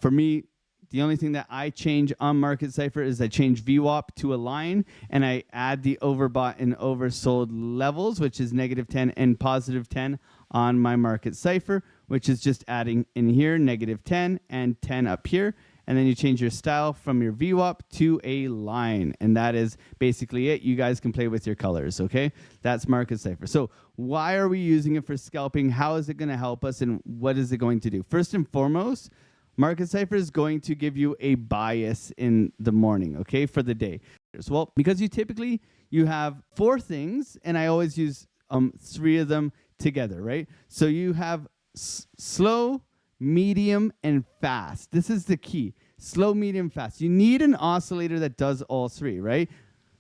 For me, the only thing that I change on Market Cipher is I change VWAP to a line, and I add the overbought and oversold levels, which is -10 and +10 on my Market Cipher, which is just adding in here -10 and 10 up here. And then you change your style from your VWAP to a line. And that is basically it. You guys can play with your colors, okay? That's Market Cipher. So why are we using it for scalping? How is it going to help us? And what is it going to do? First and foremost, Market Cipher is going to give you a bias in the morning, okay, for the day. Well, because you have 4 things, and I always use 3 of them together, right? So you have slow, medium, and fast. This is the key. Slow, medium, fast. You need an oscillator that does all 3, right?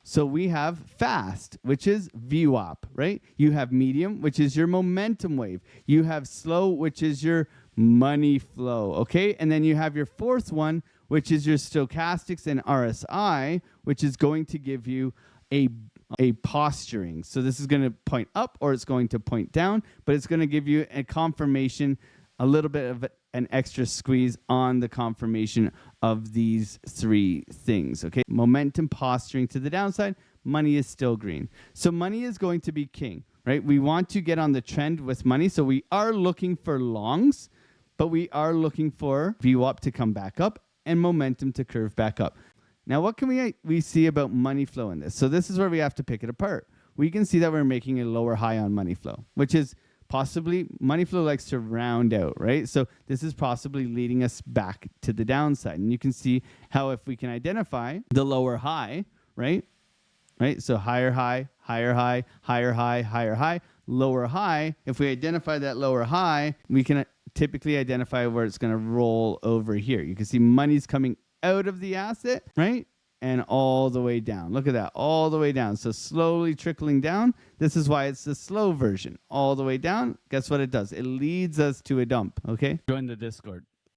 So we have fast, which is VWAP, right? You have medium, which is your momentum wave. You have slow, which is your money flow, okay? And then you have your 4th one, which is your stochastics and RSI, which is going to give you a posturing. So this is going to point up or it's going to point down, but it's going to give you a confirmation, a little bit of an extra squeeze on the confirmation of these 3 things, okay? Momentum, posturing to the downside, money is still green. So money is going to be king, right? We want to get on the trend with money. So we are looking for longs, but we are looking for VWAP to come back up and momentum to curve back up. Now, what can we see about money flow in this? So this is where we have to pick it apart. We can see that we're making a lower high on money flow, which is possibly money flow likes to round out, right? So this is possibly leading us back to the downside. And you can see how if we can identify the lower high, right? So higher high, higher high, higher high, higher high, lower high. If we identify that lower high, we can typically identify where it's going to roll over here. You can see money's coming out of the asset, right? And all the way down. Look at that, all the way down. So slowly trickling down. This is why it's the slow version. All the way down. Guess what it does? It leads us to a dump, okay? Join the Discord.